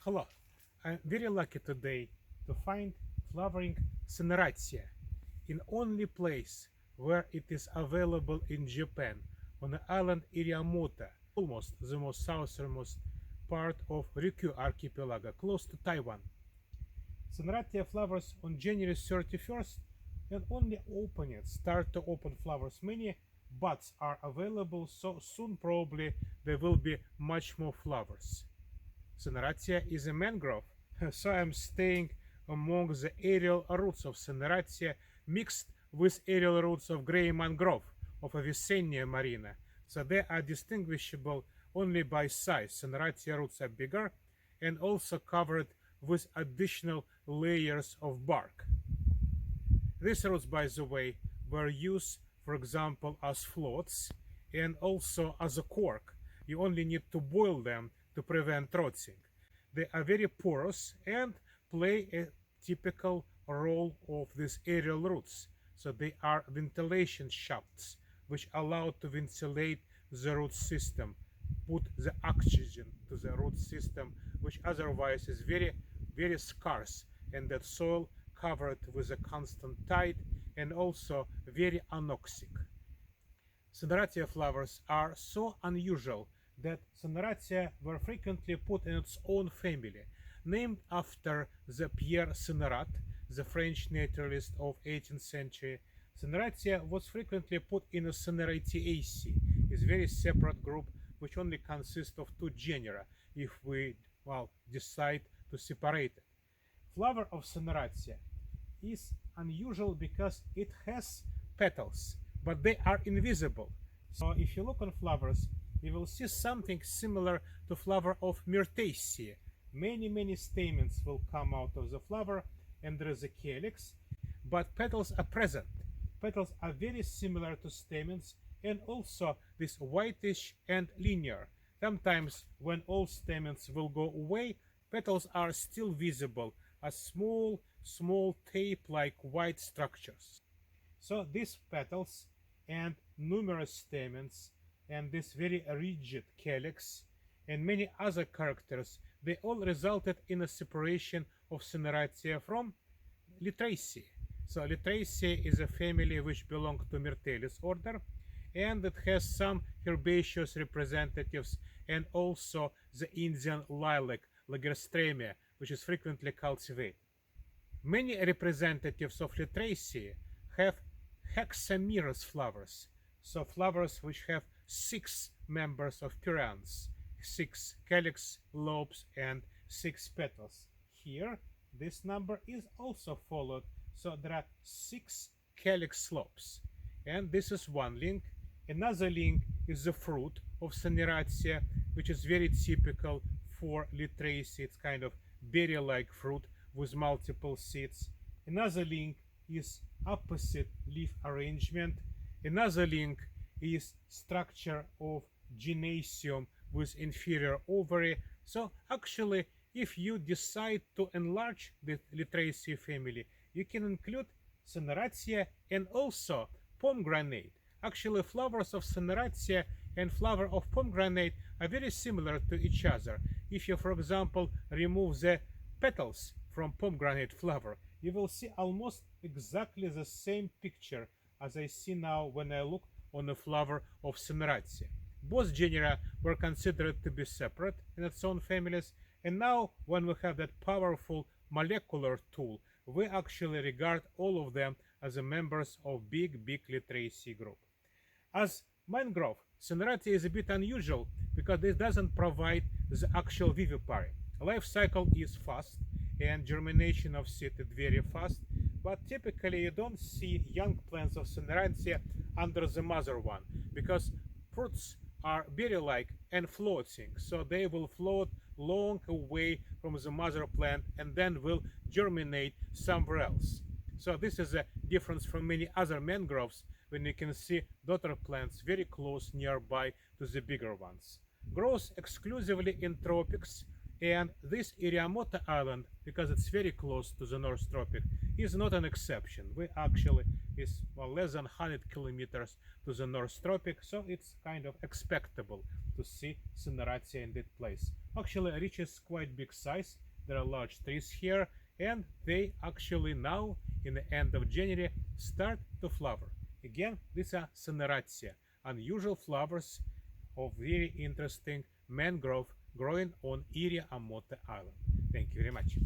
Hello, I'm very lucky today to find flowering Seneratia in only place where it is available in Japan on the island Iriamota, almost the most southernmost part of Ryukyu archipelago, close to Taiwan. Seneratia flowers on January 31st and only start to open flowers. Many buds are available, so soon probably there will be much more flowers. Seneratia is a mangrove, so I'm staying among the aerial roots of Seneratia mixed with aerial roots of grey mangrove of Avicennia marina. So they are distinguishable only by size. Seneratia roots are bigger and also covered with additional layers of bark. These roots, by the way, were used, for example, as floats and also as a cork. You only need to boil them to prevent rotting. They are very porous and play a typical role of these aerial roots. So they are ventilation shafts which allow to ventilate the root system, put the oxygen to the root system, which otherwise is very scarce, and that soil covered with a constant tide and also very anoxic. Seneratia flowers are so unusual that Seneratia were frequently put in its own family, named after the Pierre Sennerat, the French naturalist of 18th century. Seneratia was frequently put in a Senneratiaceae, a very separate group which only consists of two genera if we decide to separate it. Flower of Seneratia is unusual because it has petals, but they are invisible. So if you look on flowers, you will see something similar to flower of Myrtaceae. Many stamens will come out of the flower and there is a calyx, but petals are present. Petals are very similar to stamens and also this whitish and linear. Sometimes when all stamens will go away, petals are still visible as small tape-like white structures. So these petals and numerous stamens and this very rigid calyx and many other characters, they all resulted in a separation of Seneratia from Lythraceae. So Lythraceae is a family which belongs to Myrtellus order, and it has some herbaceous representatives and also the Indian lilac, Lagerstroemia, which is frequently cultivated. Many representatives of Lythraceae have hexamerous flowers, so flowers which have 6 members of perianth, 6 calyx, lobes, and 6 petals. Here, this number is also followed, so there are 6 calyx lobes. And this is one link. Another link is the fruit of Seneratia, which is very typical for Lythraceae. It's kind of berry-like fruit with multiple seeds. Another link is opposite leaf arrangement. Another link is structure of gynoecium with inferior ovary. So actually, if you decide to enlarge the Lythraceae family, you can include Seneratia and also pomegranate. Actually, flowers of Seneratia and flower of pomegranate are very similar to each other. If you, for example, remove the petals from pomegranate flower, you will see almost exactly the same picture as I see now when I look on the flower of Seneratia. Both genera were considered to be separate in its own families, and now when we have that powerful molecular tool, we actually regard all of them as members of big Lythraceae group. As mangrove, Seneratia is a bit unusual because it doesn't provide the actual vivipary. Life cycle is fast and germination of seed is very fast, but typically you don't see young plants of Seneratia under the mother one because fruits are berry-like and floating, so they will float long away from the mother plant and then will germinate somewhere else. So this is a difference from many other mangroves when you can see daughter plants very close nearby to the bigger ones. Grows exclusively in tropics, and this Iriamota island, because it's very close to the North Tropic, is not an exception. We actually is less than 100 kilometers to the North Tropic, so it's kind of expectable to see Seneratia in that place. actually reaches quite big size. There are large trees here, and they actually now, in the end of January, start to flower. Again, these are Seneratsia, unusual flowers of very interesting mangrove growing on Iria Amote Island. Thank you very much.